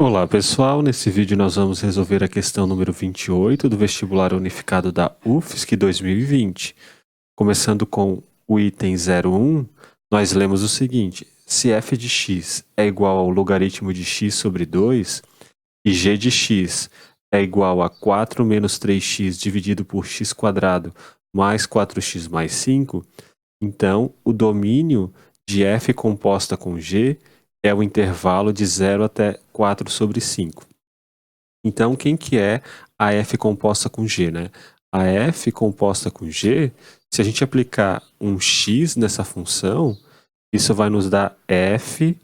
Olá pessoal, nesse vídeo nós vamos resolver a questão número 28 do vestibular unificado da UFSC 2020. Começando com o item 01, nós lemos o seguinte: se f de x é igual ao logaritmo de x sobre 2 e g de x é igual a 4 menos 3x dividido por x² mais 4x mais 5, então o domínio de f composta com g é o intervalo de 0 até 4 sobre 5. Então, quem que é a f composta com g, né? A f composta com g, se a gente aplicar um x nessa função, isso vai nos dar f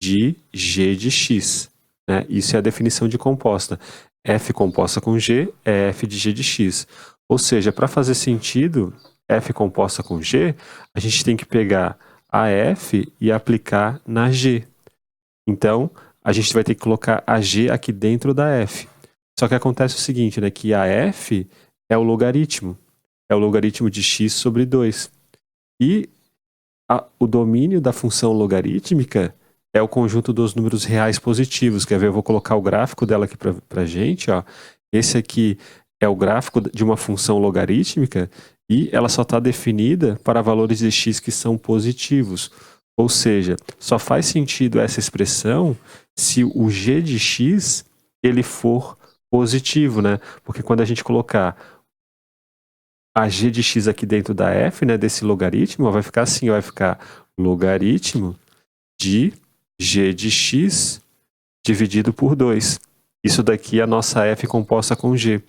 de g de x, né? Isso é a definição de composta. F composta com g é f de g de x. Ou seja, para fazer sentido f composta com g, a gente tem que pegar a f e aplicar na g. Então, a gente vai ter que colocar a g aqui dentro da f. Só que acontece o seguinte, né, que a f é o logaritmo de x sobre 2. E o domínio da função logarítmica é o conjunto dos números reais positivos. Quer ver? Eu vou colocar o gráfico dela aqui para a gente. Ó. Esse aqui é o gráfico de uma função logarítmica e ela só está definida para valores de x que são positivos. Ou seja, só faz sentido essa expressão se o g de x ele for positivo, né? Porque quando a gente colocar a g de x aqui dentro da f, né, desse logaritmo, vai ficar assim, vai ficar logaritmo de g de x dividido por 2. Isso daqui é a nossa f composta com g.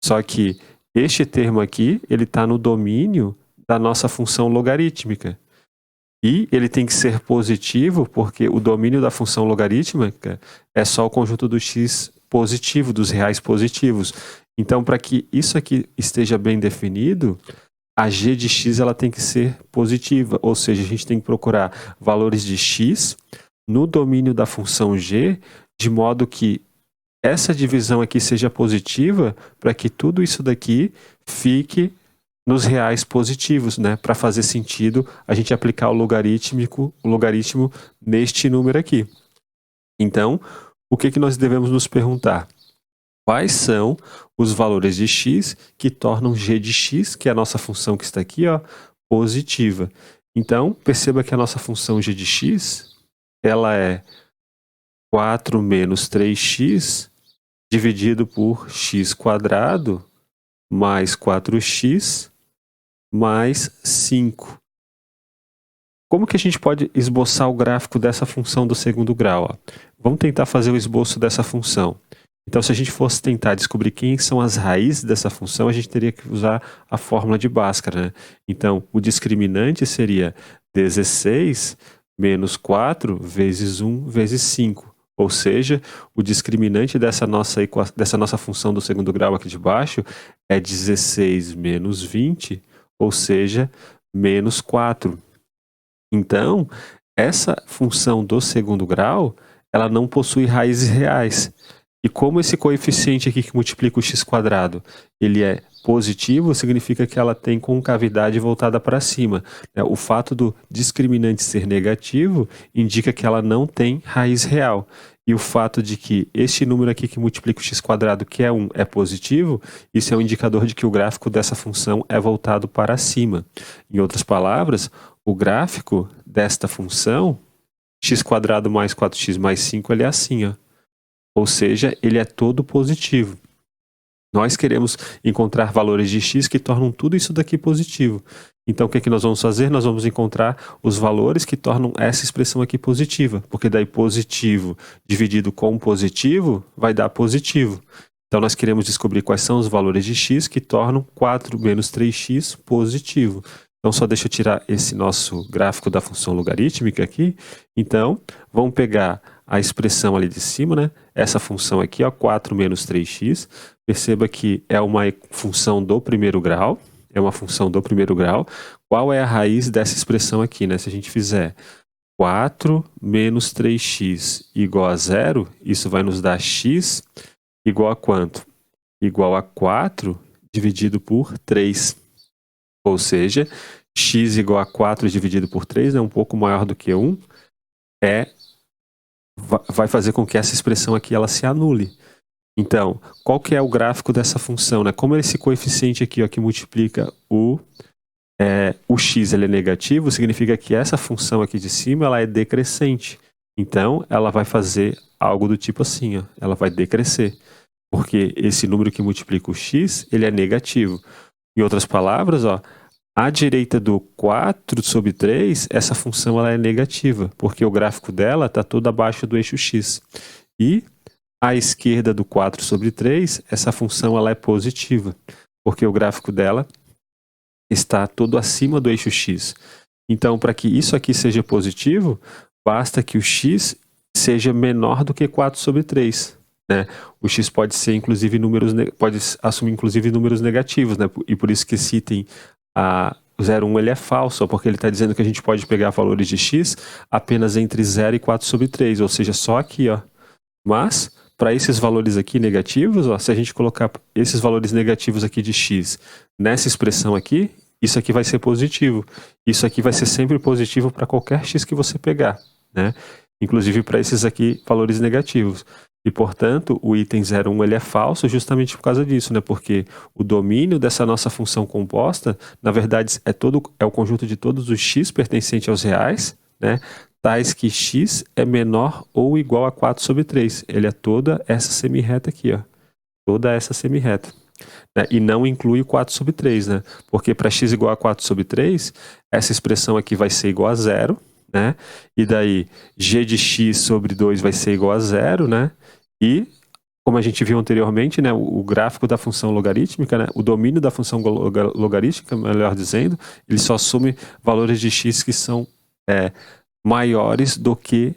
Só que este termo aqui, ele está no domínio da nossa função logarítmica. E ele tem que ser positivo, porque o domínio da função logarítmica é só o conjunto do x positivo, dos reais positivos. Então, para que isso aqui esteja bem definido, a g de x ela tem que ser positiva, ou seja, a gente tem que procurar valores de x no domínio da função g, de modo que essa divisão aqui seja positiva, para que tudo isso daqui fique nos reais positivos, né? Para fazer sentido a gente aplicar o logaritmo neste número aqui. Então, o que nós devemos nos perguntar? Quais são os valores de x que tornam g de x, que é a nossa função que está aqui, ó, positiva? Então, perceba que a nossa função g de x, ela é 4 menos 3x dividido por x² mais 4x mais 5. Como que a gente pode esboçar o gráfico dessa função do segundo grau? Ó? Vamos tentar fazer o esboço dessa função. Então, se a gente fosse tentar descobrir quem são as raízes dessa função, a gente teria que usar a fórmula de Bhaskara, né? Então, o discriminante seria 16 menos 4 vezes 1 vezes 5. Ou seja, o discriminante dessa nossa função do segundo grau aqui de baixo é 16 menos 20, ou seja, menos 4. Então, essa função do segundo grau, ela não possui raízes reais. E como esse coeficiente aqui que multiplica o x², ele é positivo, significa que ela tem concavidade voltada para cima. O fato do discriminante ser negativo indica que ela não tem raiz real. E o fato de que este número aqui que multiplica o x², que é 1, é positivo, isso é um indicador de que o gráfico dessa função é voltado para cima. Em outras palavras, o gráfico desta função, x² mais 4x mais 5, ele é assim, ó. Ou seja, ele é todo positivo. Nós queremos encontrar valores de x que tornam tudo isso daqui positivo. Então, o que nós vamos fazer? Nós vamos encontrar os valores que tornam essa expressão aqui positiva, porque daí positivo dividido com positivo vai dar positivo. Então, nós queremos descobrir quais são os valores de x que tornam 4 menos 3x positivo. Então, só deixa eu tirar esse nosso gráfico da função logarítmica aqui. Então, vamos pegar a expressão ali de cima, né? Essa função aqui, ó, 4 menos 3x. Perceba que é uma função do primeiro grau. É uma função do primeiro grau. Qual é a raiz dessa expressão aqui, né? Se a gente fizer 4 menos 3x igual a 0, isso vai nos dar x igual a quanto? Igual a 4 dividido por 3. Ou seja, x igual a 4 dividido por 3, é um pouco maior do que 1, é vai fazer com que essa expressão aqui ela se anule. Então, qual que é o gráfico dessa função, né? Como esse coeficiente aqui, ó, que multiplica o x, ele é negativo, significa que essa função aqui de cima, ela é decrescente. Então, ela vai fazer algo do tipo assim, ó, ela vai decrescer, porque esse número que multiplica o x, ele é negativo. Em outras palavras, ó, à direita do 4 sobre 3, essa função ela é negativa, porque o gráfico dela está todo abaixo do eixo x. E à esquerda do 4 sobre 3, essa função ela é positiva, porque o gráfico dela está todo acima do eixo x. Então, para que isso aqui seja positivo, basta que o x seja menor do que 4 sobre 3. Né? O x pode ser, inclusive, pode assumir, inclusive, números negativos, né? E por isso que esse item o 0,1 ele é falso, porque ele está dizendo que a gente pode pegar valores de x apenas entre 0 e 4 sobre 3, ou seja, só aqui, ó. Mas, para esses valores aqui negativos, ó, se a gente colocar esses valores negativos aqui de x nessa expressão aqui, isso aqui vai ser positivo. Isso aqui vai ser sempre positivo para qualquer x que você pegar, né? Inclusive para esses aqui valores negativos. E, portanto, o item 0,1 ele é falso justamente por causa disso, né? Porque o domínio dessa nossa função composta, na verdade, é o conjunto de todos os x pertencentes aos reais, né? Tais que x é menor ou igual a 4 sobre 3. Ele é toda essa semirreta aqui, ó. Toda essa semirreta. Né? E não inclui o 4 sobre 3, né? Porque para x igual a 4 sobre 3, essa expressão aqui vai ser igual a 0, né? E daí, g de x sobre 2 vai ser igual a 0, né? E, como a gente viu anteriormente, né, o gráfico da função logarítmica, né, o domínio da função logarítmica, melhor dizendo, ele só assume valores de x que são maiores do que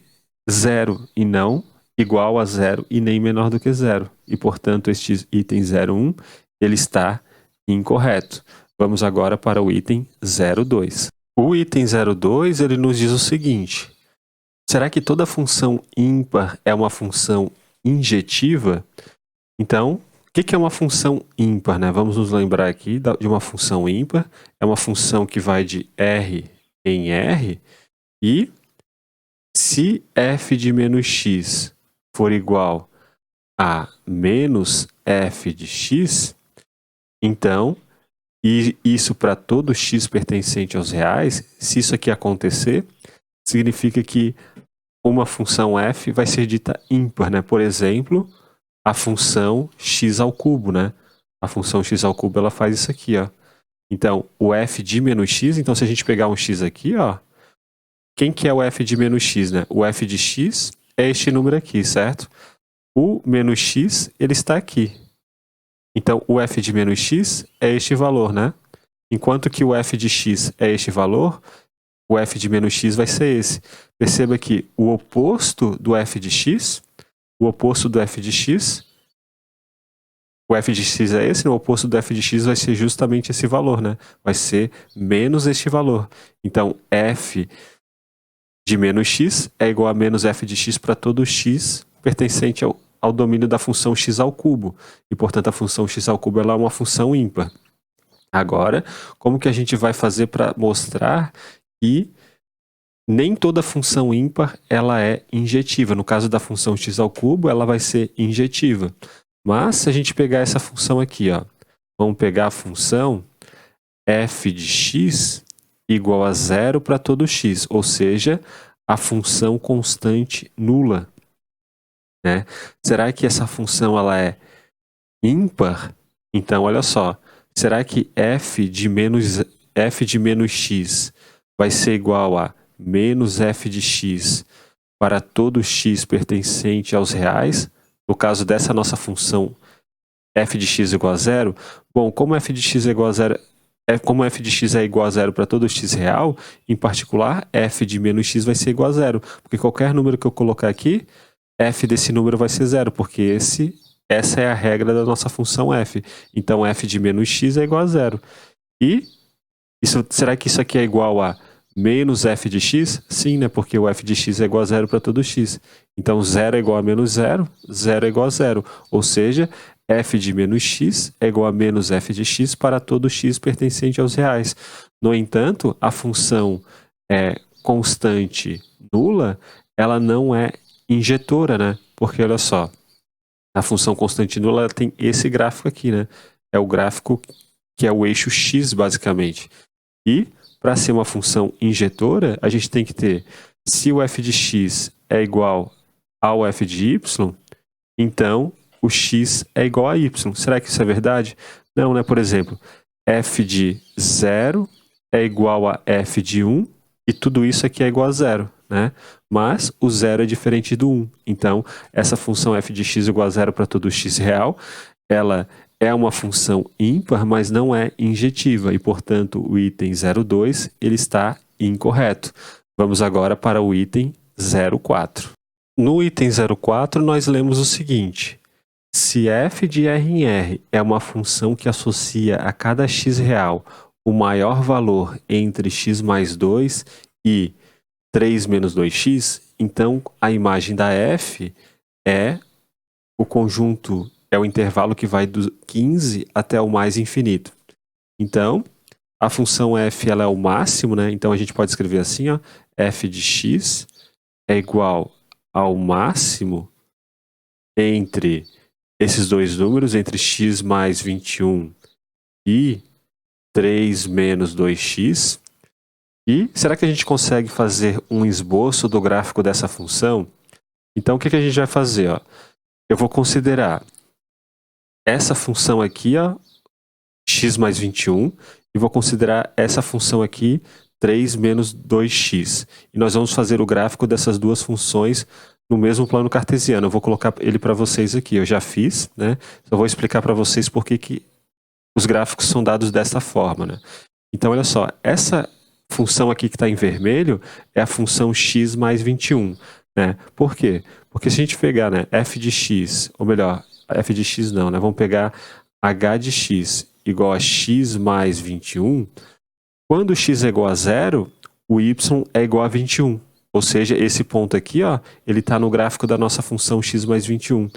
0 e não igual a 0 e nem menor do que 0. E, portanto, este item 0,1 ele está incorreto. Vamos agora para o item 0,2. O item 0,2 ele nos diz o seguinte: será que toda função ímpar é uma função injetiva? Então, o que é uma função ímpar, né? Vamos nos lembrar aqui de uma função ímpar. É uma função que vai de R em R e se f de menos x for igual a menos f de x, então, e isso para todo x pertencente aos reais, se isso aqui acontecer, significa que uma função f vai ser dita ímpar, né? Por exemplo, a função x ao cubo, né? A função x ao cubo, ela faz isso aqui, ó. Então, o f de menos x, então se a gente pegar um x aqui, ó, quem que é o f de menos x, né? O f de x é este número aqui, certo? O menos x, ele está aqui. Então, o f de menos x é este valor, né? Enquanto que o f de x é este valor, o f de menos x vai ser esse. Perceba que o oposto do f de x, o oposto do f de x, o f de x é esse, né? O oposto do f de x vai ser justamente esse valor, né? Vai ser menos este valor. Então, f de menos x é igual a menos f de x para todo x pertencente ao domínio da função x ao cubo. E, portanto, a função x ao cubo ela é uma função ímpar. Agora, como que a gente vai fazer para mostrar que nem toda função ímpar ela é injetiva? No caso da função x ao cubo, ela vai ser injetiva. Mas, se a gente pegar essa função aqui, ó, vamos pegar a função f de x igual a 0 para todo x, ou seja, a função constante nula. Né? Será que essa função ela é ímpar? Então, olha só, será que f de menos x vai ser igual a menos f de x para todo x pertencente aos reais? No caso dessa nossa função f de x igual a 0, bom, como f de x é igual a 0, como f de x é igual a 0 para todo x real, em particular, f de menos x vai ser igual a 0, porque qualquer número que eu colocar aqui, f desse número vai ser 0, porque essa é a regra da nossa função f. Então, f de menos x é igual a 0. E será que isso aqui é igual a menos f de x? Sim, né? Porque o f de x é igual a 0 para todo x. Então, 0 é igual a menos 0, 0 é igual a 0. Ou seja, f de menos x é igual a menos f de x para todo x pertencente aos reais. No entanto, a função constante nula, ela não é injetora, né? Porque olha só, a função constante nula ela tem esse gráfico aqui, né? É o gráfico que é o eixo x, basicamente. E, para ser uma função injetora, a gente tem que ter, se o f de x é igual ao f de y, então o x é igual a y. Será que isso é verdade? Não, né? Por exemplo, f de 0 é igual a f de 1, e tudo isso aqui é igual a 0, né? Mas o 0 é diferente do 1. Então, essa função f de x igual a 0 para todo x real, ela é uma função ímpar, mas não é injetiva, e, portanto, o item 02 ele está incorreto. Vamos agora para o item 04. No item 04, nós lemos o seguinte: se f de R em R é uma função que associa a cada x real o maior valor entre x mais 2 e 3 menos 2x, então a imagem da f é o conjunto, é o intervalo que vai do 15 até o mais infinito. Então, a função f ela é o máximo, né? Então a gente pode escrever assim, ó, f de x é igual ao máximo entre esses dois números, entre x mais 21 e 3 menos 2x. E será que a gente consegue fazer um esboço do gráfico dessa função? Então, o que a gente vai fazer? Ó? Eu vou considerar essa função aqui, ó, x mais 21, e vou considerar essa função aqui, 3 menos 2x. E nós vamos fazer o gráfico dessas duas funções no mesmo plano cartesiano. Eu vou colocar ele para vocês aqui. Eu já fiz, né? Só vou explicar para vocês por que os gráficos são dados dessa forma, né? Então, olha só, essa função aqui que está em vermelho é a função x mais 21, né? Por quê? Porque se a gente pegar, né, f de x, ou melhor, f de x não, né? Vamos pegar h de x igual a x mais 21, quando x é igual a 0, o y é igual a 21. Ou seja, esse ponto aqui, ó, ele está no gráfico da nossa função x mais 21.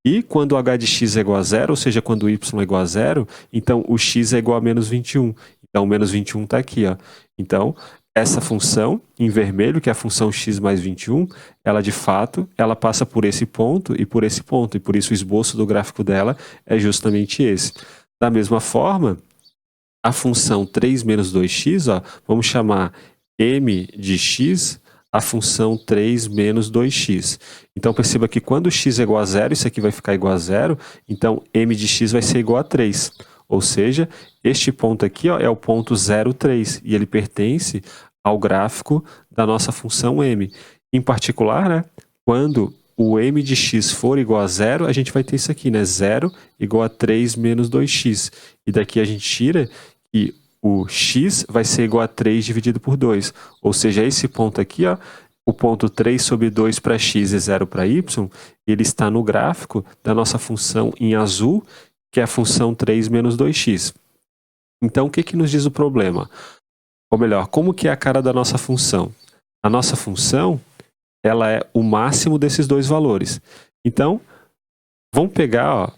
E quando o h de x é igual a 0, ou seja, quando o y é igual a 0, então o x é igual a menos 21. Então, o menos 21 está aqui. Ó. Então, essa função em vermelho, que é a função x mais 21, ela de fato ela passa por esse ponto e por esse ponto. E por isso o esboço do gráfico dela é justamente esse. Da mesma forma, a função 3 menos 2x, ó, vamos chamar m de x a função 3 menos 2x. Então, perceba que quando x é igual a 0, isso aqui vai ficar igual a 0, então m de x vai ser igual a 3. Ou seja, este ponto aqui ó, é o ponto 0,3 e ele pertence ao gráfico da nossa função m. Em particular, né, quando o m de x for igual a 0, a gente vai ter isso aqui, né? 0 igual a 3 menos 2x. E daqui a gente tira que o x vai ser igual a 3 dividido por 2. Ou seja, esse ponto aqui, ó, o ponto 3 sobre 2 para x e 0 para y, ele está no gráfico da nossa função em azul, que é a função 3 menos 2x. Então, o que nos diz o problema? Ou melhor, como que é a cara da nossa função? A nossa função, ela é o máximo desses dois valores. Então, vamos pegar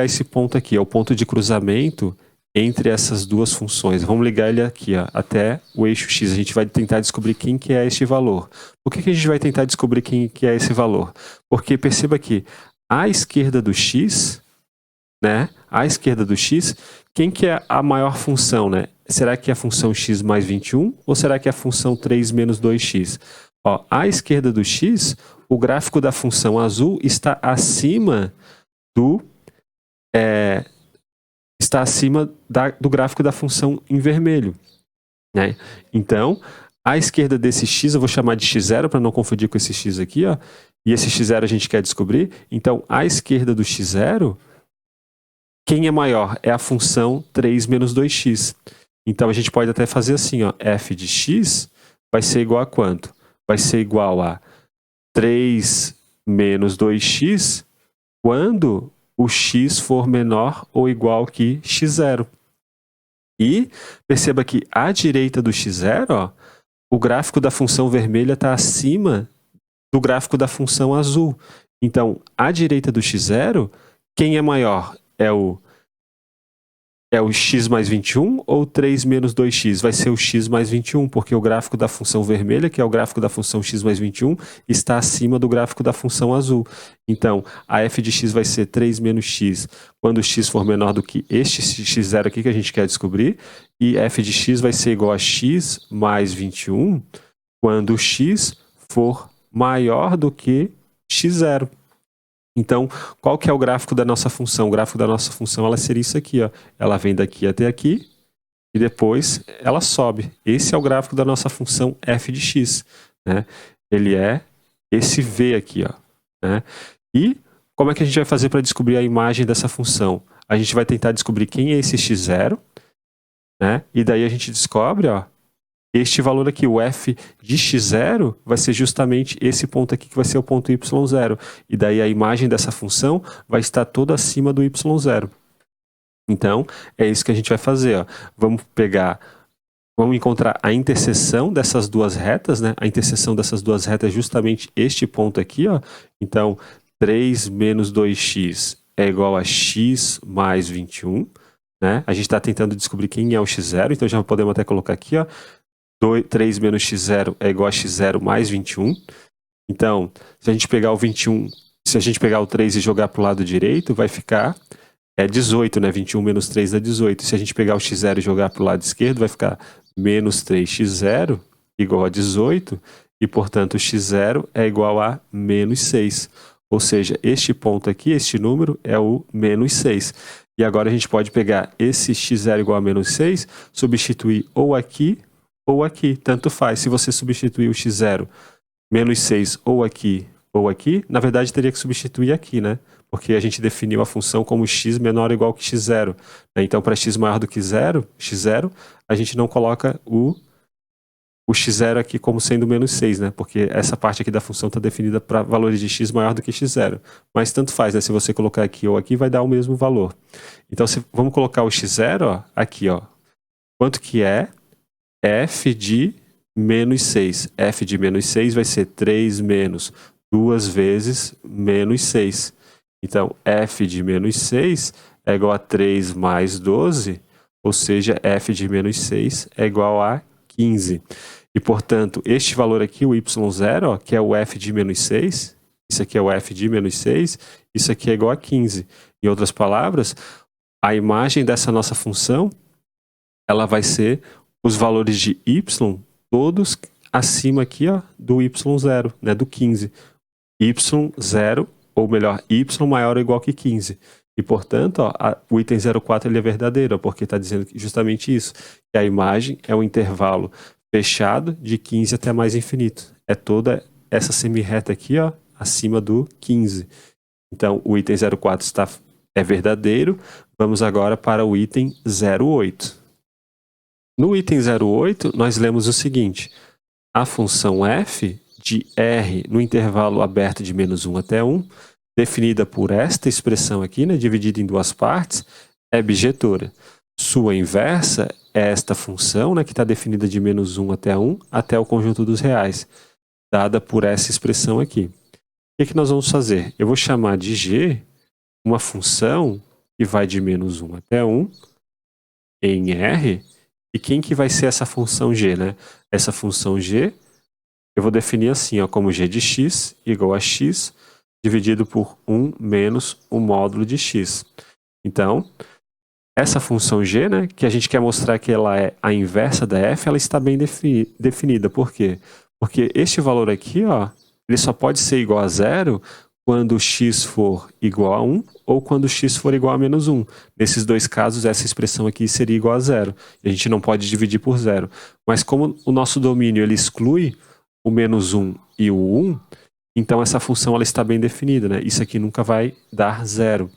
esse ponto aqui, é o ponto de cruzamento entre essas duas funções. Vamos ligar ele aqui, ó, até o eixo x. A gente vai tentar descobrir quem que é este valor. Por que a gente vai tentar descobrir quem que é esse valor? Porque perceba que à esquerda do x, né, à esquerda do x, quem que é a maior função, né? Será que é a função x mais 21 ou será que é a função 3 menos 2x? Ó, à esquerda do x, o gráfico da função azul está acima do do gráfico da função em vermelho, né? Então, à esquerda desse x, eu vou chamar de x0 para não confundir com esse x aqui, ó, e esse x0 a gente quer descobrir. Então, à esquerda do x0, quem é maior? É a função 3 menos 2x. Então, a gente pode até fazer assim, ó, f de x vai ser igual a quanto? Vai ser igual a 3 menos 2x quando o x for menor ou igual que x0. E perceba que à direita do x0, ó, o gráfico da função vermelha está acima do gráfico da função azul. Então, à direita do x0, quem é maior? É o É o x mais 21 ou 3 menos 2x? Vai ser o x mais 21, porque o gráfico da função vermelha, que é o gráfico da função x mais 21, está acima do gráfico da função azul. Então, a f de x vai ser 3 menos x quando x for menor do que este x0 aqui que a gente quer descobrir, e f de x vai ser igual a x mais 21 quando x for maior do que x0. Então, qual que é o gráfico da nossa função? O gráfico da nossa função ela seria isso aqui, ó. Ela vem daqui até aqui e depois ela sobe. Esse é o gráfico da nossa função f de x, né? Ele é esse v aqui, ó, né? E como é que a gente vai fazer para descobrir a imagem dessa função? A gente vai tentar descobrir quem é esse x0, né? E daí a gente descobre, ó, este valor aqui, o f de x0, vai ser justamente esse ponto aqui que vai ser o ponto y0. E daí a imagem dessa função vai estar toda acima do y0. Então, é isso que a gente vai fazer. Ó. Vamos encontrar a interseção dessas duas retas, né? A interseção dessas duas retas é justamente este ponto aqui, ó. Então, 3 menos 2x é igual a x mais 21, né? A gente está tentando descobrir quem é o x0, então já podemos até colocar aqui, ó. 3 menos x0 é igual a x0 mais 21. Então, se a gente pegar o 21, se a gente pegar o 3 e jogar para o lado direito, vai ficar 18, né? 21 menos 3 dá 18. Se a gente pegar o x0 e jogar para o lado esquerdo, vai ficar menos 3x0 igual a 18. E, portanto, o x0 é igual a menos 6. Ou seja, este ponto aqui, este número, é o menos 6. E agora a gente pode pegar esse x0 igual a menos 6, substituir ou aqui, tanto faz. Se você substituir o x0 menos 6 ou aqui, na verdade teria que substituir aqui, né? Porque a gente definiu a função como x menor ou igual que x0. Né? Então, para x maior do que x0, a gente não coloca o x0 aqui como sendo menos 6, né? Porque essa parte aqui da função está definida para valores de x maior do que x0. Mas tanto faz, né? Se você colocar aqui ou aqui, vai dar o mesmo valor. Então, vamos colocar o x0 ó, aqui, ó. Quanto que é f de menos 6. F de menos 6 vai ser 3 menos 2 vezes menos 6. Então, f de menos 6 é igual a 3 mais 12, ou seja, f de menos 6 é igual a 15. E, portanto, este valor aqui, o y0, ó, que é o f de menos 6, isso aqui é o f de menos 6, isso aqui é igual a 15. Em outras palavras, a imagem dessa nossa função, ela vai ser os valores de y todos acima aqui, ó, do y0, né, do 15. y0, ou melhor, y maior ou igual que 15. E, portanto, ó, o item 04 ele é verdadeiro, porque está dizendo justamente isso, que a imagem é um intervalo fechado de 15 até mais infinito. É toda essa semirreta aqui, ó, acima do 15. Então, o item 04 é verdadeiro. Vamos agora para o item 08. No item 08, nós lemos o seguinte: a função f de r no intervalo aberto de menos 1 até 1, definida por esta expressão aqui, né, dividida em duas partes, é bijetora. Sua inversa é esta função, né, que está definida de menos 1 até 1 até o conjunto dos reais, dada por essa expressão aqui. O que nós vamos fazer? Eu vou chamar de g uma função que vai de menos 1 até 1 em r. E quem que vai ser essa função g, né? Essa função g, eu vou definir assim, ó, como g de x igual a x dividido por 1 menos o módulo de x. Então, essa função g, né, que a gente quer mostrar que ela é a inversa da f, ela está bem definida. Por quê? Porque este valor aqui, ó, ele só pode ser igual a 0 quando x for igual a 1 ou quando x for igual a menos 1. Nesses dois casos, essa expressão aqui seria igual a 0. E a gente não pode dividir por 0. Mas como o nosso domínio ele exclui o menos 1 e o 1, então essa função ela está bem definida, né? Isso aqui nunca vai dar 0.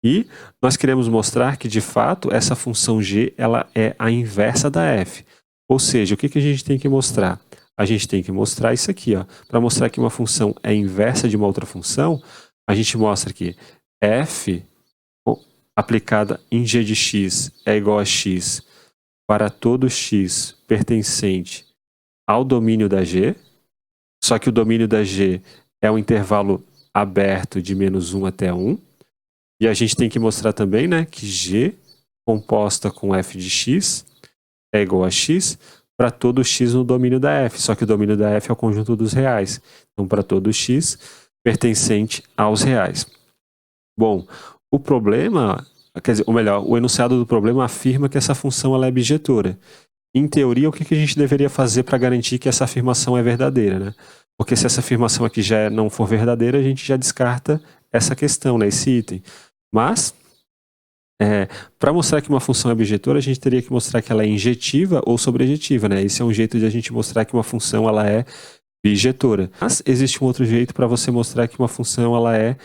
E nós queremos mostrar que, de fato, essa função g ela é a inversa da f. Ou seja, o que a gente tem que mostrar? A gente tem que mostrar isso aqui, ó. Para mostrar que uma função é inversa de uma outra função, a gente mostra que f aplicada em g de x é igual a x para todo x pertencente ao domínio da g, só que o domínio da g é um intervalo aberto de menos 1 até 1. E a gente tem que mostrar também, né, que g composta com f de x é igual a x para todo x no domínio da f. Só que o domínio da f é o conjunto dos reais. Então, para todo x pertencente aos reais. Bom, o problema, quer dizer, ou melhor, o enunciado do problema afirma que essa função ela é bijetora. Em teoria, o que a gente deveria fazer para garantir que essa afirmação é verdadeira, né? Porque se essa afirmação aqui já não for verdadeira, a gente já descarta essa questão, né, esse item. Mas, para mostrar que uma função é bijetora, a gente teria que mostrar que ela é injetiva ou sobrejetiva, né? Esse é um jeito de a gente mostrar que uma função ela é bijetora. Mas existe um outro jeito para você mostrar que uma função ela é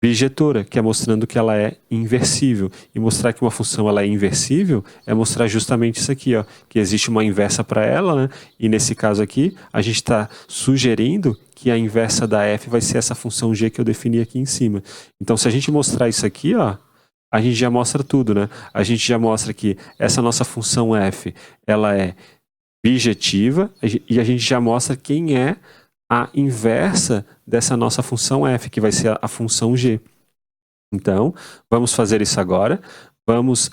bijetora, que é mostrando que ela é inversível. E mostrar que uma função ela é inversível é mostrar justamente isso aqui, ó, que existe uma inversa para ela, né? E nesse caso aqui, a gente está sugerindo que a inversa da f vai ser essa função g que eu defini aqui em cima. Então, se a gente mostrar isso aqui, ó, a gente já mostra tudo, né? A gente já mostra que essa nossa função f, ela é bijetiva, e a gente já mostra quem é a inversa dessa nossa função f, que vai ser a função g. Então, vamos fazer isso agora. Vamos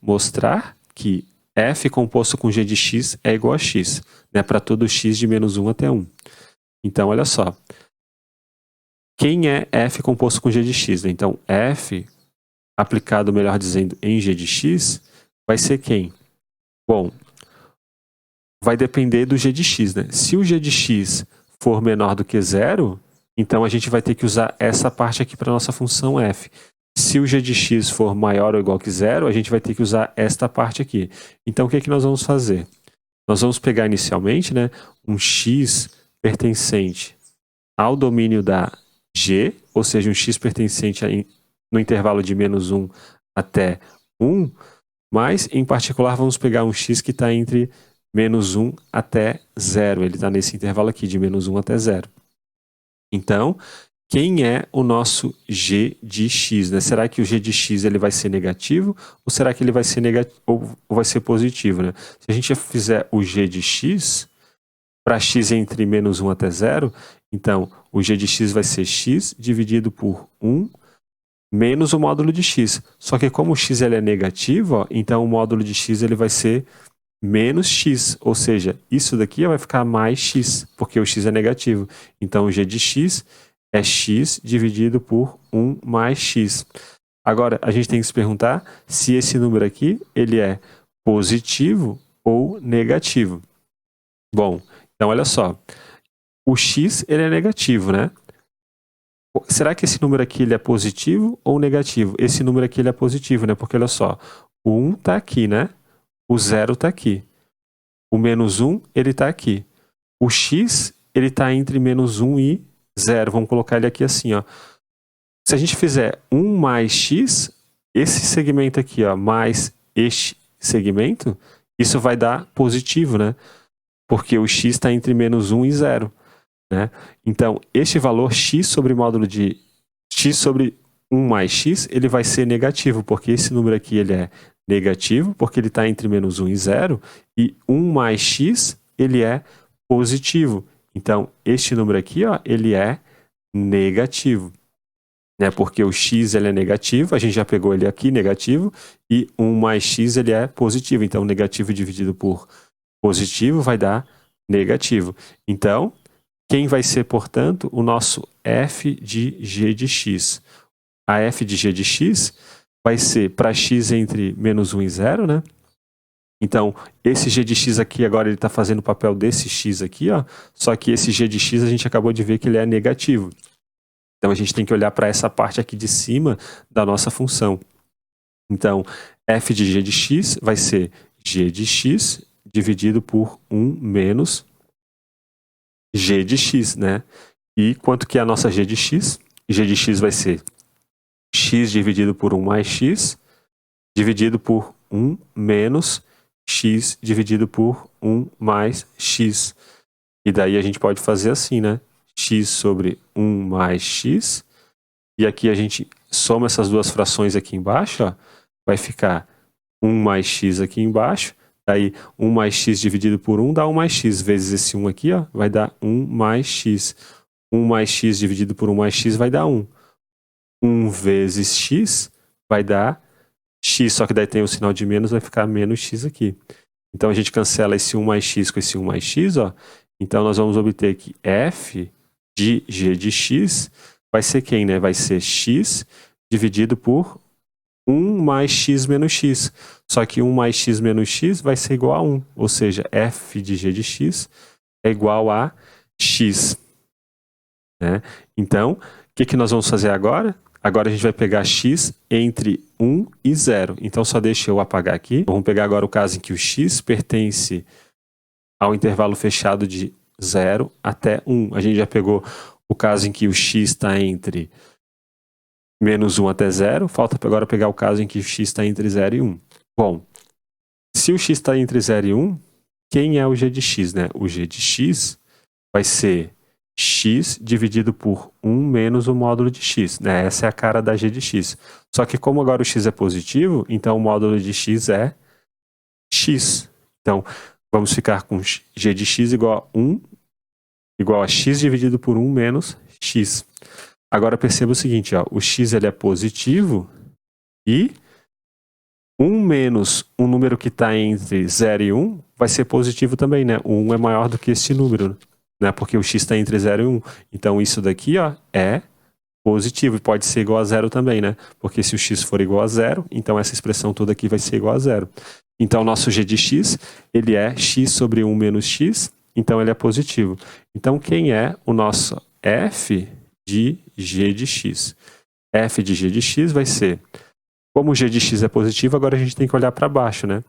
mostrar que f composto com g de x é igual a x, né, para todo x de menos 1 até 1. Então, olha só. Quem é f composto com g de x? Né? Então, f aplicado, melhor dizendo, em g de x, vai ser quem? Bom, vai depender do g de x, né? Se o g de x for menor do que 0, então a gente vai ter que usar essa parte aqui para a nossa função f. Se o g de x for maior ou igual que 0, a gente vai ter que usar esta parte aqui. Então, o que é que nós vamos fazer? Nós vamos pegar inicialmente, né, um x pertencente ao domínio da g, ou seja, um x pertencente no intervalo de menos 1 até 1, mas, em particular, vamos pegar um x que está entre menos 1 até 0. Ele está nesse intervalo aqui, de menos 1 até 0. Então, quem é o nosso g de x? Né? Será que o g de x ele vai ser negativo? Ou será que ele vai ser ou vai ser positivo? Né? Se a gente fizer o g de x, para x entre menos 1 até 0, então o g de x vai ser x dividido por 1 menos o módulo de x. Só que como o x ele é negativo, ó, então o módulo de x ele vai ser menos x, ou seja, isso daqui vai ficar mais x, porque o x é negativo. Então, o g de x é x dividido por 1 mais x. Agora, a gente tem que se perguntar se esse número aqui ele é positivo ou negativo. Bom, então olha só. O x ele é negativo, né? Será que esse número aqui ele é positivo ou negativo? Esse número aqui ele é positivo, né? Porque olha só, o 1 está aqui, né? O 0 está aqui. O menos 1, ele está aqui. O x, ele está entre menos 1 e 0. Vamos colocar ele aqui assim, ó. Se a gente fizer 1 mais x, esse segmento aqui, ó, mais este segmento, isso vai dar positivo, né? Porque o x está entre menos 1 e 0. Né? Então, este valor x sobre módulo de x sobre 1 mais x, ele vai ser negativo, porque esse número aqui ele é negativo, porque ele está entre menos 1 e 0, e 1 mais x, ele é positivo. Então, este número aqui, ó, ele é negativo. Né? Porque o x ele é negativo, a gente já pegou ele aqui, negativo, e 1 mais x ele é positivo. Então, negativo dividido por positivo vai dar negativo. Então, quem vai ser, portanto, o nosso f de g de x? A f de g de x vai ser para x entre menos 1 e 0, né? Então, esse g de x aqui agora ele está fazendo o papel desse x aqui, ó. Só que esse g de x a gente acabou de ver que ele é negativo. Então, a gente tem que olhar para essa parte aqui de cima da nossa função. Então, f de g de x vai ser g de x dividido por 1 menos g de x, né? E quanto que é a nossa g de x? G de x vai ser x dividido por 1 mais x, dividido por 1 menos x dividido por 1 mais x. E daí a gente pode fazer assim, né? X sobre 1 mais x. E aqui a gente soma essas duas frações aqui embaixo, ó, vai ficar 1 mais x aqui embaixo. Daí 1 mais x dividido por 1 dá 1 mais x, vezes esse 1 aqui, ó, vai dar 1 mais x. 1 mais x dividido por 1 mais x vai dar 1. 1 vezes x vai dar x, só que daí tem o sinal de menos, vai ficar menos x aqui. Então a gente cancela esse 1 mais x com esse 1 mais x, ó. Então nós vamos obter que f de g de x vai ser quem, né? Vai ser x dividido por 1 mais x menos x. Só que 1 mais x menos x vai ser igual a 1. Ou seja, f de g de x é igual a x. Né? Então, o que nós vamos fazer agora? Agora a gente vai pegar x entre 1 e 0. Então, só deixa eu apagar aqui. Vamos pegar agora o caso em que o x pertence ao intervalo fechado de 0 até 1. A gente já pegou o caso em que o x está entre menos 1 até 0. Falta agora pegar o caso em que o x está entre 0 e 1. Bom, se o x está entre 0 e 1, quem é o g de x? Né? O g de x vai ser x dividido por 1 menos o módulo de x. Né? Essa é a cara da g de x. Só que como agora o x é positivo, então o módulo de x é x. Então, vamos ficar com g de x igual a 1, igual a x dividido por 1 menos x. Agora perceba o seguinte, ó, o x ele é positivo e 1 menos um número que está entre 0 e 1 vai ser positivo também, né? O 1 é maior do que esse número, né? Porque o x está entre 0 e 1. Então isso daqui, ó, é positivo e pode ser igual a 0 também, né? Porque se o x for igual a 0, então essa expressão toda aqui vai ser igual a 0. Então nosso g de x, ele é x sobre 1 menos x, então ele é positivo. Então quem é o nosso f de g de x? F de g de x vai ser, como o g de x é positivo, agora a gente tem que olhar para baixo, né?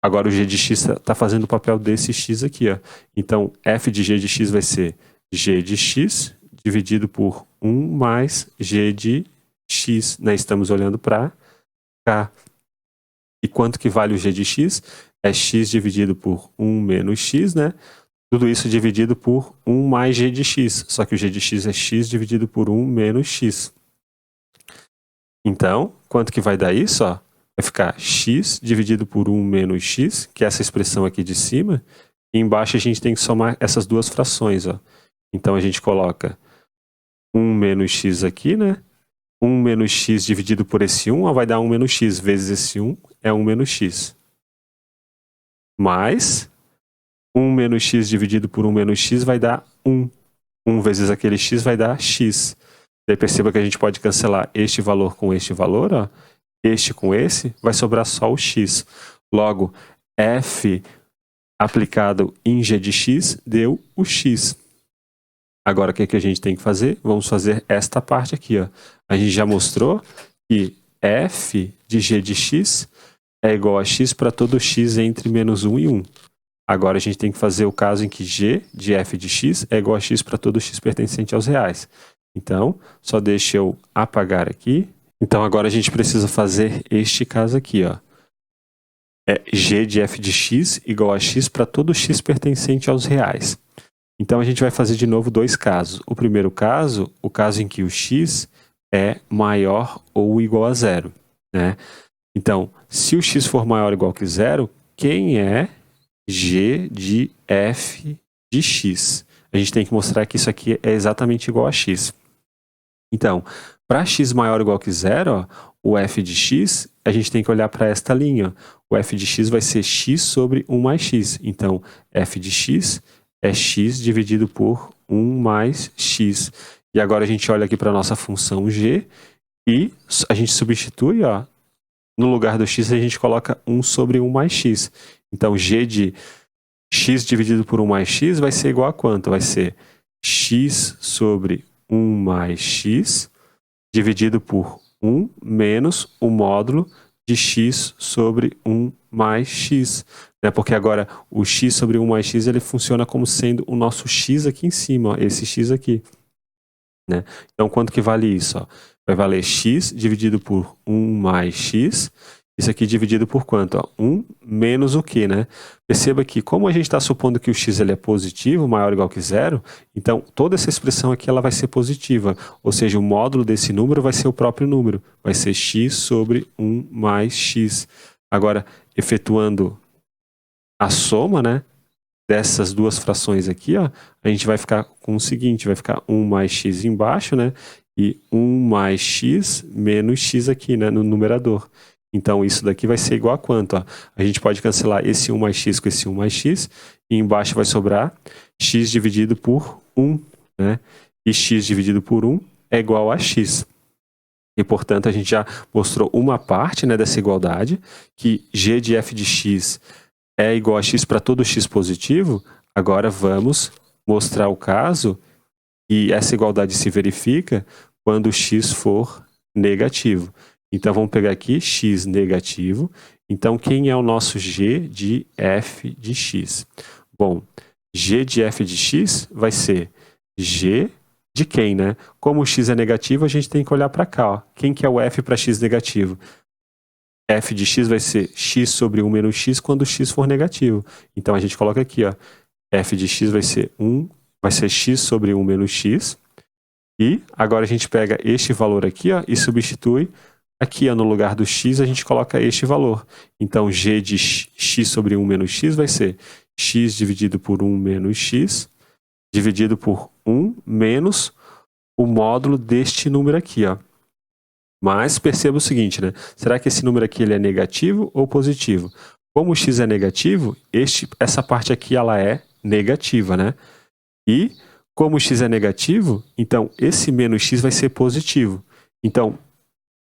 Agora o g de x está fazendo o papel desse x aqui, ó. Então f de g de x vai ser g de x dividido por 1 mais g de x, né? Estamos olhando para cá. E quanto que vale o g de x? É x dividido por 1 menos x, né? Tudo isso dividido por 1 mais g de x. Só que o g de x é x dividido por 1 menos x. Então, quanto que vai dar isso? Ó? Vai ficar x dividido por 1 menos x, que é essa expressão aqui de cima. E embaixo a gente tem que somar essas duas frações. Ó. Então a gente coloca 1 menos x aqui, né? 1 menos x dividido por esse 1 ó, vai dar 1 menos x, vezes esse 1 é 1 menos x. Mais 1 menos x dividido por 1 menos x vai dar 1. 1 vezes aquele x vai dar x. Daí perceba que a gente pode cancelar este valor com este valor, ó. Este com esse, vai sobrar só o x. Logo, f aplicado em g de x deu o x. Agora, o que a gente tem que fazer? Vamos fazer esta parte aqui, ó. A gente já mostrou que f de g de x é igual a x para todo x entre menos 1 e 1. Agora a gente tem que fazer o caso em que g de f de x é igual a x para todo x pertencente aos reais. Então, só deixa eu apagar aqui. Então agora a gente precisa fazer este caso aqui, ó. É g de f de x igual a x para todo x pertencente aos reais. Então a gente vai fazer de novo dois casos. O primeiro caso, o caso em que o x é maior ou igual a 0. Né? Então, se o x for maior ou igual que 0, quem é g de f de x? A gente tem que mostrar que isso aqui é exatamente igual a x. Então, para x maior ou igual que 0, ó, o f de x, a gente tem que olhar para esta linha. O f de x vai ser x sobre 1 mais x. Então, f de x é x dividido por 1 mais x. E agora a gente olha aqui para a nossa função g e a gente substitui, ó, no lugar do x a gente coloca 1 sobre 1 mais x. Então, g de x dividido por 1 mais x vai ser igual a quanto? Vai ser x sobre 1 mais x dividido por 1 menos o módulo de x sobre 1 mais x. Né? Porque agora o x sobre 1 mais x ele funciona como sendo o nosso x aqui em cima, ó, esse x aqui. Né? Então, quanto que vale isso? Ó? Vai valer x dividido por 1 mais x. Isso aqui dividido por quanto? Ó? 1 menos o quê, né? Perceba que, como a gente está supondo que o x ele é positivo, maior ou igual que 0, então toda essa expressão aqui ela vai ser positiva. Ou seja, o módulo desse número vai ser o próprio número. Vai ser x sobre 1 mais x. Agora, efetuando a soma, né, dessas duas frações aqui, ó, a gente vai ficar com o seguinte, vai ficar 1 mais x embaixo, né? e 1 mais x menos x aqui, né, no numerador. Então, isso daqui vai ser igual a quanto? Ó? A gente pode cancelar esse 1 mais x com esse 1 mais x, e embaixo vai sobrar x dividido por 1, né? E x dividido por 1 é igual a x. E, portanto, a gente já mostrou uma parte, né, dessa igualdade, que g de f de x é igual a x para todo x positivo. Agora vamos mostrar o caso que essa igualdade se verifica quando x for negativo. Então, vamos pegar aqui x negativo. Então, quem é o nosso g de f de x? Bom, g de f de x vai ser g de quem, né? Como o x é negativo, a gente tem que olhar para cá. Ó. Quem que é o f para x negativo? F de x vai ser x sobre 1 menos x quando x for negativo. Então, a gente coloca aqui, ó, f de x vai ser x sobre 1 menos x. E agora a gente pega este valor aqui, ó, e substitui. Aqui, ó, no lugar do x, a gente coloca este valor. Então, g de x sobre 1 menos x vai ser x dividido por 1 menos x, dividido por 1 menos o módulo deste número aqui, ó. Mas perceba o seguinte, né? Será que esse número aqui ele é negativo ou positivo? Como o x é negativo, essa parte aqui ela é negativa, né? E como o x é negativo, então esse menos x vai ser positivo. Então,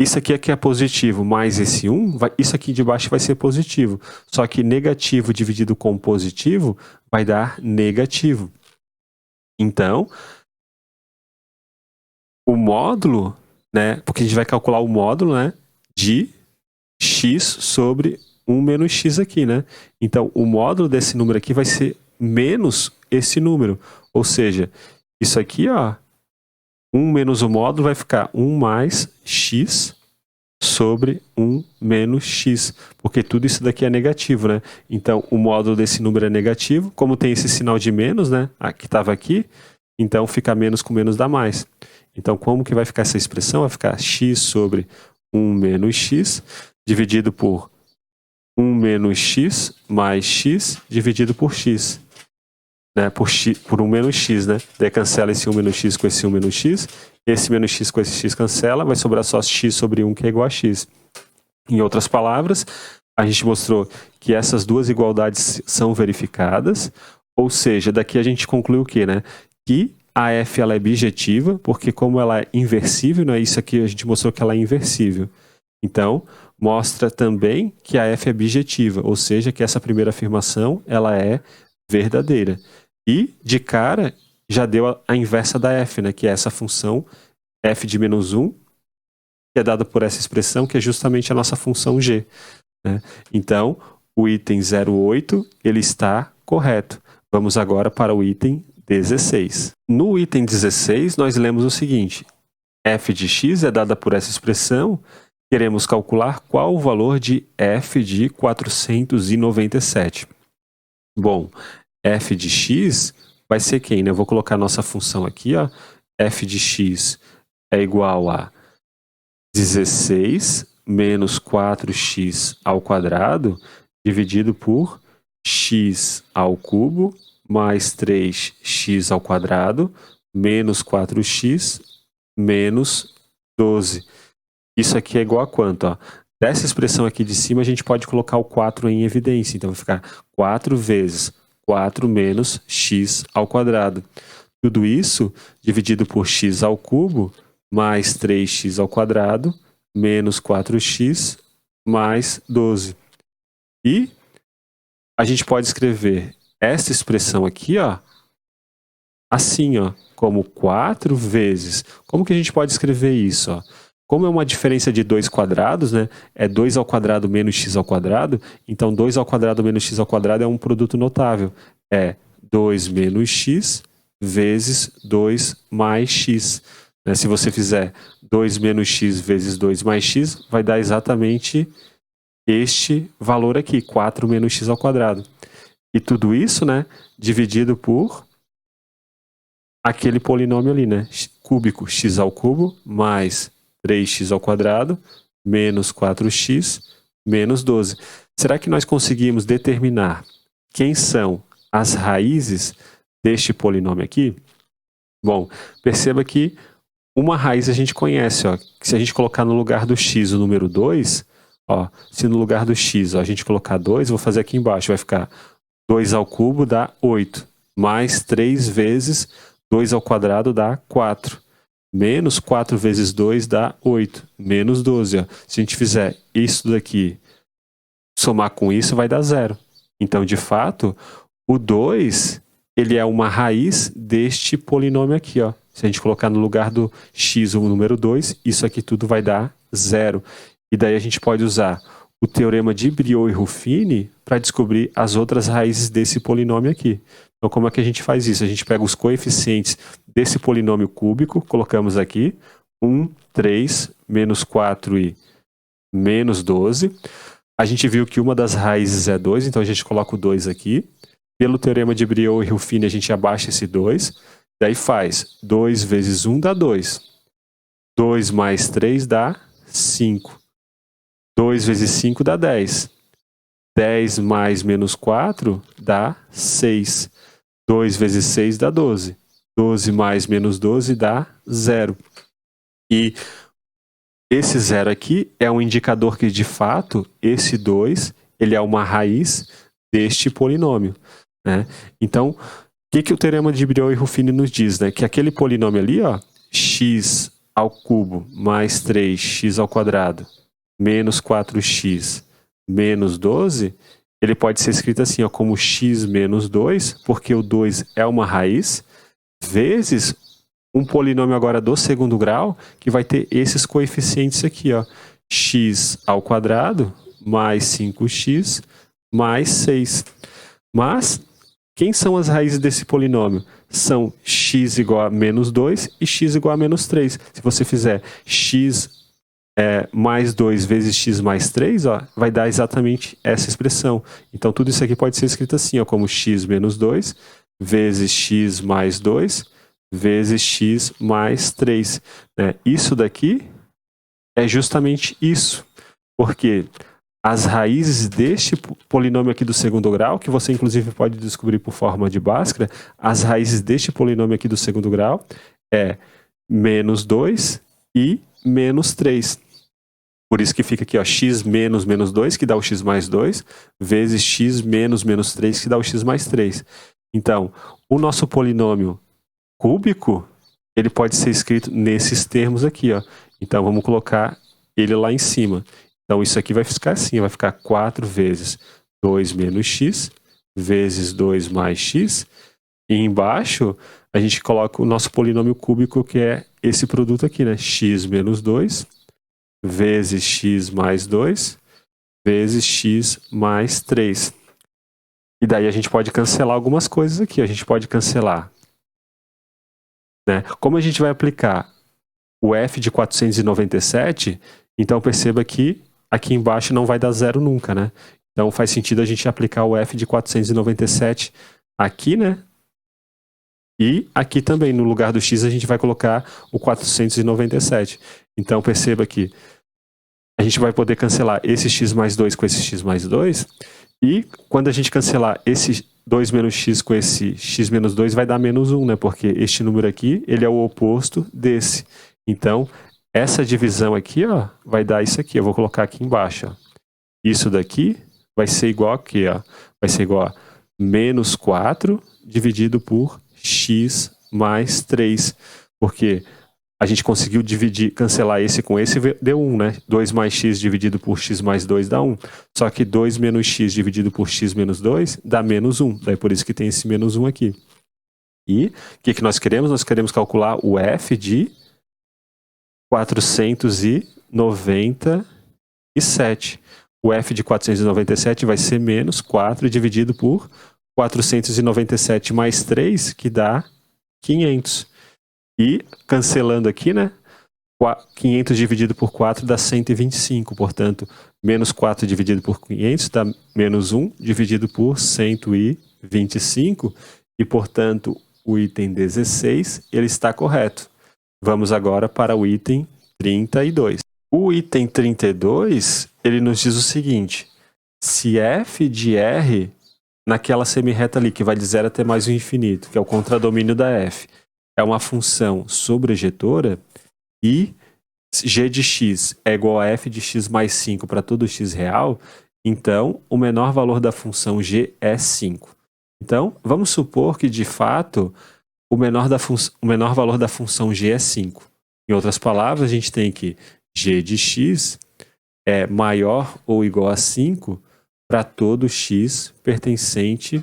isso aqui é positivo mais esse 1, isso aqui de baixo vai ser positivo. Só que negativo dividido com positivo vai dar negativo. Então, o módulo, né, porque a gente vai calcular o módulo, né, de x sobre 1 menos x aqui, né? Então, o módulo desse número aqui vai ser menos esse número. Ou seja, isso aqui, ó, 1 menos o módulo vai ficar 1 mais x sobre 1 menos x, porque tudo isso daqui é negativo, né? Então, o módulo desse número é negativo, como tem esse sinal de menos, né, que estava aqui, então fica menos com menos dá mais. Então, como que vai ficar essa expressão? Vai ficar x sobre 1 menos x, dividido por 1 menos x mais x, dividido por x. Né, por 1 menos x, né? Daí cancela esse 1 menos x com esse 1 menos x, esse menos x com esse x cancela, vai sobrar só x sobre 1, que é igual a x. Em outras palavras, a gente mostrou que essas duas igualdades são verificadas, ou seja, daqui a gente conclui o quê, né? Que a f ela é bijetiva, porque como ela é inversível, né? Isso aqui a gente mostrou que ela é inversível. Então, mostra também que a f é bijetiva, ou seja, que essa primeira afirmação ela é verdadeira. E, de cara, já deu a inversa da f, né? Que é essa função f de menos 1, que é dada por essa expressão, que é justamente a nossa função g. Né? Então, o item 08 ele está correto. Vamos agora para o item 16. No item 16, nós lemos o seguinte: f de x é dada por essa expressão. Queremos calcular qual o valor de f de 497. Bom, f de x vai ser quem, né? Eu vou colocar a nossa função aqui, ó. F de x é igual a 16 menos 4x ao quadrado dividido por x ao cubo mais 3x ao quadrado menos 4x menos 12. Isso aqui é igual a quanto? Ó? Dessa expressão aqui de cima, a gente pode colocar o 4 em evidência. Então, vai ficar 4 vezes 4 menos x ao quadrado. Tudo isso dividido por x ao cubo mais 3x ao quadrado menos 4x mais 12. E a gente pode escrever essa expressão aqui, ó, assim, ó, como 4 vezes. Como que a gente pode escrever isso? Ó? Como é uma diferença de 2 quadrados, né? É 2 ao quadrado menos x ao quadrado. Então, 2 ao quadrado menos x ao quadrado é um produto notável. É 2 menos x vezes 2 mais x. Né? Se você fizer 2 menos x vezes 2 mais x, vai dar exatamente este valor aqui, 4 menos x ao quadrado. E tudo isso, né, dividido por aquele polinômio ali, né? Cúbico, x ao cubo mais 3x ao quadrado menos 4x menos 12. Será que nós conseguimos determinar quem são as raízes deste polinômio aqui? Bom, perceba que Uma raiz a gente conhece, ó, que se a gente colocar no lugar do x o número 2, ó, se no lugar do x ó, a gente colocar 2, vou fazer aqui embaixo, vai ficar 2 ao cubo dá 8, mais 3 vezes 2 ao quadrado dá 4, menos 4 vezes 2 dá 8, menos 12. Ó. Se a gente fizer isso daqui, somar com isso, vai dar 0. Então, de fato, o 2 ele é uma raiz deste polinômio aqui. Ó. Se a gente colocar no lugar do x o número 2, isso aqui tudo vai dar 0. E daí a gente pode usar o teorema de Briot e Ruffini para descobrir as outras raízes desse polinômio aqui. Então, como é que a gente faz isso? A gente pega os coeficientes desse polinômio cúbico, colocamos aqui, 1, 3, menos 4 e menos 12. A gente viu que uma das raízes é 2, então a gente coloca o 2 aqui. Pelo teorema de Briot e Ruffini, a gente abaixa esse 2. Daí faz 2 vezes 1 dá 2. 2 mais 3 dá 5. 2 vezes 5 dá 10. 10 mais menos 4 dá 6. 2 vezes 6 dá 12. 12 mais menos 12 dá 0. E esse 0 aqui é um indicador que, de fato, esse 2 ele é uma raiz deste polinômio. Né? Então, o que o teorema de Briot e Ruffini nos diz? Né? Que aquele polinômio ali, ó, x ao cubo mais 3x ao quadrado menos 4x menos 12, ele pode ser escrito assim, ó, como x menos 2, porque o 2 é uma raiz, vezes um polinômio agora do segundo grau, que vai ter esses coeficientes aqui, ó, x ao quadrado mais 5x mais 6. Mas, quem são as raízes desse polinômio? São x igual a menos 2 e x igual a menos 3. Se você fizer x mais 2 vezes x mais 3, ó, vai dar exatamente essa expressão. Então, tudo isso aqui pode ser escrito assim, ó, como x menos 2 vezes x mais 2 vezes x mais 3. Né? Isso daqui é justamente isso, porque as raízes deste polinômio aqui do segundo grau, que você inclusive pode descobrir por forma de Bhaskara, as raízes deste polinômio aqui do segundo grau é menos 2 e menos 3. Por isso que fica aqui, ó, x menos menos 2, que dá o x mais 2, vezes x menos menos 3, que dá o x mais 3. Então, o nosso polinômio cúbico, ele pode ser escrito nesses termos aqui, ó. Então, vamos colocar ele lá em cima. Então, isso aqui vai ficar assim, vai ficar 4 vezes 2 menos x, vezes 2 mais x, e embaixo a gente coloca o nosso polinômio cúbico, que é esse produto aqui, né? X menos 2, vezes x mais 2, vezes x mais 3. E daí a gente pode cancelar algumas coisas aqui. A gente pode cancelar, né? Como a gente vai aplicar o f de 497, então perceba que aqui embaixo não vai dar zero nunca, né? Então faz sentido a gente aplicar o f de 497 aqui, né? E aqui também, no lugar do x, a gente vai colocar o 497. Então perceba que a gente vai poder cancelar esse x mais 2 com esse x mais 2. E quando a gente cancelar esse 2 menos x com esse x menos 2, vai dar menos 1, né? Porque este número aqui, ele é o oposto desse. Então, essa divisão aqui, ó, vai dar isso aqui. Eu vou colocar aqui embaixo, ó. Isso daqui vai ser igual a quê, ó? Vai ser igual a menos 4 dividido por x mais 3. Porque a gente conseguiu dividir, cancelar esse com esse, deu 1, né? 2 mais x dividido por x mais 2 dá 1. Só que 2 menos x dividido por x menos 2 dá menos 1. Daí por isso que tem esse menos 1 aqui. E o que nós queremos? Nós queremos calcular o f de 497. O f de 497 vai ser menos 4 dividido por 497 mais 3, que dá 500. E, cancelando aqui, né? 500 dividido por 4 dá 125. Portanto, menos 4 dividido por 500 dá menos 1 dividido por 125. E, portanto, o item 16 ele está correto. Vamos agora para o item 32. O item 32, ele nos diz o seguinte: se f de r, naquela semirreta ali, que vai de 0 até mais o infinito, que é o contradomínio da f, é uma função sobrejetora, e g de x é igual a f de x mais 5 para todo x real, então o menor valor da função g é 5. Então, vamos supor que, de fato, o menor valor da função g é 5. Em outras palavras, a gente tem que g de x é maior ou igual a 5 para todo x pertencente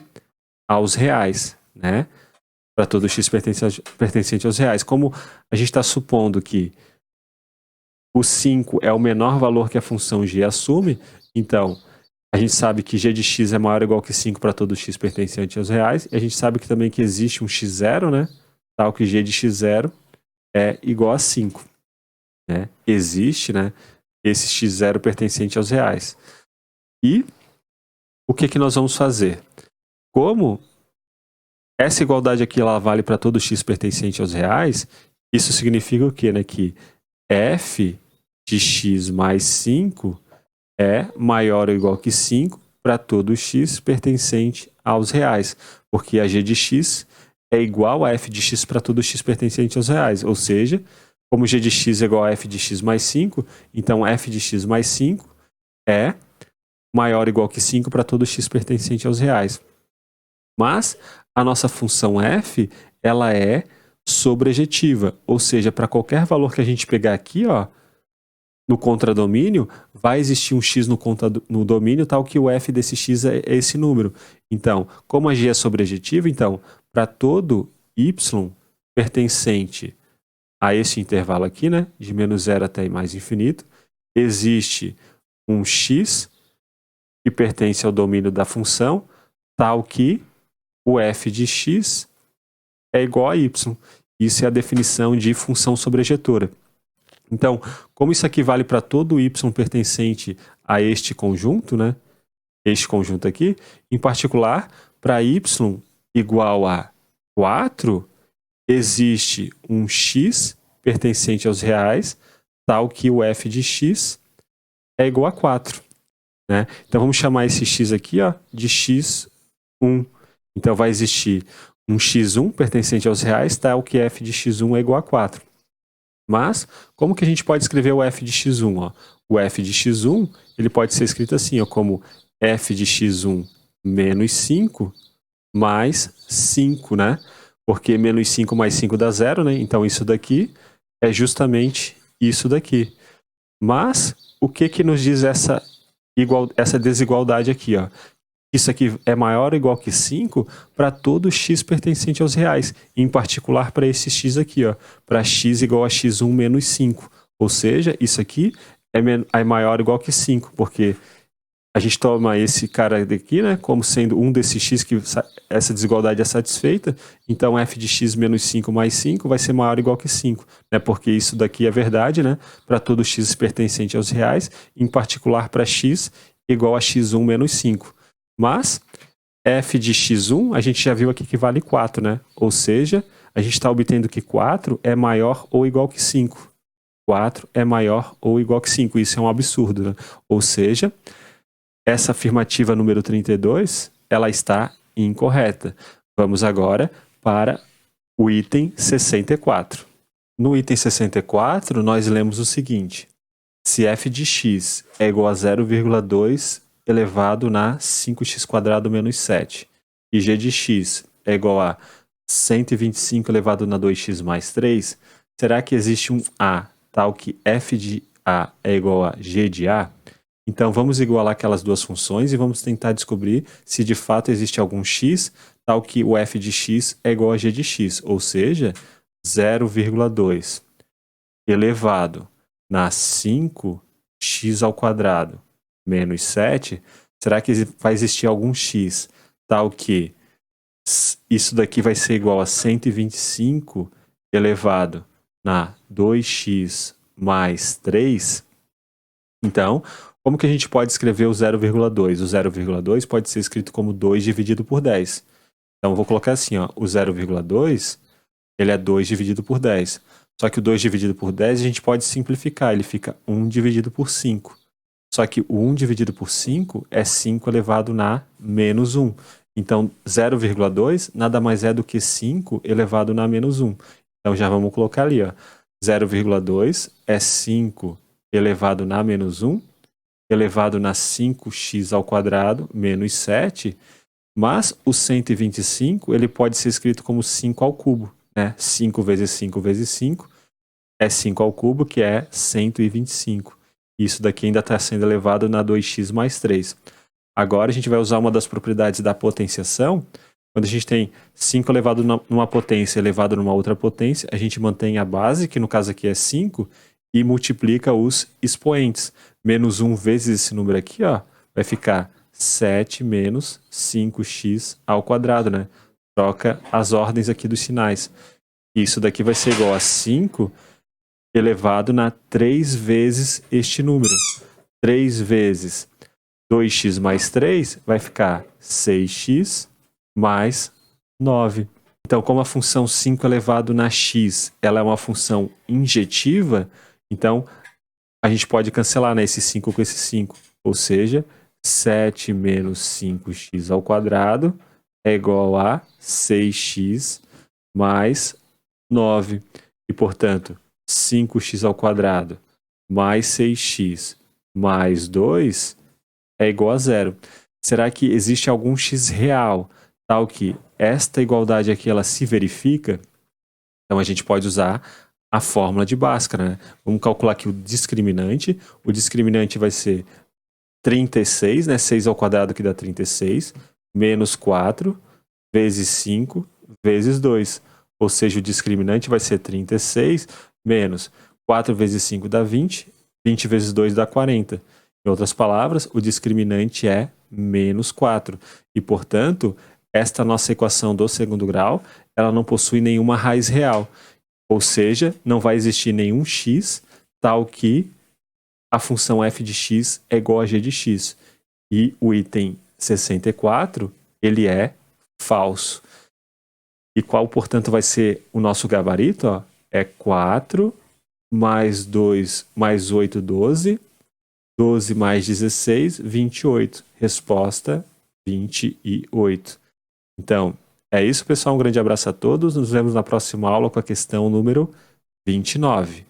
aos reais, né? Para todo x pertencente aos reais. Como a gente está supondo que o 5 é o menor valor que a função g assume, então a gente sabe que g de x é maior ou igual que 5 para todo x pertencente aos reais, e a gente sabe que também que existe um x0, né? Tal que g de x0 é igual a 5. Né? Existe, né, esse x0 pertencente aos reais. E o que nós vamos fazer? Como essa igualdade aqui ela vale para todo x pertencente aos reais, isso significa o quê? Né? Que f de x mais 5 é maior ou igual que 5 para todo x pertencente aos reais, porque a g de x é igual a f de x para todo x pertencente aos reais, ou seja, como g de x é igual a f de x mais 5, então f de x mais 5 é maior ou igual que 5 para todo x pertencente aos reais. Mas a nossa função f, ela é sobrejetiva, ou seja, para qualquer valor que a gente pegar aqui, ó, no contradomínio, vai existir um x no domínio tal que o f desse x é esse número. Então, como a g é sobrejetiva, então, para todo y pertencente a esse intervalo aqui, né, de menos 0 até i mais infinito, existe um x que pertence ao domínio da função, tal que o f de x é igual a y. Isso é a definição de função sobrejetora. Então, como isso aqui vale para todo y pertencente a este conjunto, né, este conjunto aqui, em particular, para y igual a 4, existe um x pertencente aos reais, tal que o f de x é igual a 4. Né? Então, vamos chamar esse x aqui, ó, de x1. Então, vai existir um x1 pertencente aos reais, tal que f de x1 é igual a 4. Mas, como que a gente pode escrever o f de x1? Ó? O f de x1 ele pode ser escrito assim, ó, como f de x1 menos 5 mais 5, né? Porque menos 5 mais 5 dá 0, né? Então, isso daqui é justamente isso daqui. Mas, o que nos diz essa desigualdade aqui? Ó? Isso aqui é maior ou igual que 5 para todo x pertencente aos reais, em particular para esse x aqui, para x igual a x1 menos 5. Ou seja, isso aqui é maior ou igual que 5, porque a gente toma esse cara daqui, né, como sendo um desses x que essa desigualdade é satisfeita, então f de x menos 5 mais 5 vai ser maior ou igual que 5, né, porque isso daqui é verdade, né, para todo x pertencente aos reais, em particular para x igual a x1 menos 5. Mas f de x1 a gente já viu aqui que vale 4, né, ou seja, a gente está obtendo que 4 é maior ou igual que 5. 4 é maior ou igual que 5, isso é um absurdo, né? Ou seja, essa afirmativa número 32, ela está incorreta. Vamos agora para o item 64. No item 64, nós lemos o seguinte: se f de x é igual a 0,2 elevado na 5x² menos 7, e g de x é igual a 125 elevado na 2x mais 3, será que existe um a tal que f de a é igual a g de a? Então, vamos igualar aquelas duas funções e vamos tentar descobrir se de fato existe algum x tal que o f de x é igual a g de x, ou seja, 0,2 elevado na 5x² menos 7, será que vai existir algum x tal que isso daqui vai ser igual a 125 elevado na 2x mais 3? Então, como que a gente pode escrever o 0,2? O 0,2 pode ser escrito como 2 dividido por 10. Então, eu vou colocar assim, ó, o 0,2 ele é 2 dividido por 10. Só que o 2 dividido por 10 a gente pode simplificar, ele fica 1 dividido por 5. Só que o 1 dividido por 5 é 5 elevado na menos 1. Então, 0,2 nada mais é do que 5 elevado na menos 1. Então, já vamos colocar ali, ó. 0,2 é 5 elevado na menos 1, elevado na 5x ao quadrado menos 7, mas o 125 ele pode ser escrito como 5 ao cubo, né? 5 vezes 5 vezes 5 é 5 ao cubo, que é 125. Isso daqui ainda está sendo elevado na 2x mais 3. Agora a gente vai usar uma das propriedades da potenciação. Quando a gente tem 5 elevado numa potência elevado numa outra potência, a gente mantém a base, que no caso aqui é 5, e multiplica os expoentes. Menos 1 vezes esse número aqui, ó, vai ficar 7 menos 5x ao quadrado, né? Troca as ordens aqui dos sinais. Isso daqui vai ser igual a 5 elevado na 3 vezes este número. 3 vezes 2x mais 3 vai ficar 6x mais 9. Então, como a função 5 elevado na x ela é uma função injetiva, então a gente pode cancelar, né, esse 5 com esse 5. Ou seja, 7 menos 5x ao quadrado é igual a 6x mais 9. E, portanto, 5x ao quadrado mais 6x mais 2 é igual a 0. Será que existe algum x real tal que esta igualdade aqui ela se verifica? Então a gente pode usar a fórmula de Bhaskara, né? Vamos calcular aqui o discriminante. O discriminante vai ser 36, né? 6 ao quadrado que dá 36, menos 4 vezes 5 vezes 2. Ou seja, o discriminante vai ser 36 menos 4 vezes 5 dá 20, 20 vezes 2 dá 40. Em outras palavras, o discriminante é menos 4. E, portanto, esta nossa equação do segundo grau, ela não possui nenhuma raiz real. Ou seja, não vai existir nenhum x tal que a função f de x é igual a g de x. E o item 64, ele é falso. E qual, portanto, vai ser o nosso gabarito? Ó? É 4 mais 2 mais 8, 12. 12 mais 16, 28. Resposta, 28. Então, é isso, pessoal. Um grande abraço a todos. Nos vemos na próxima aula com a questão número 29.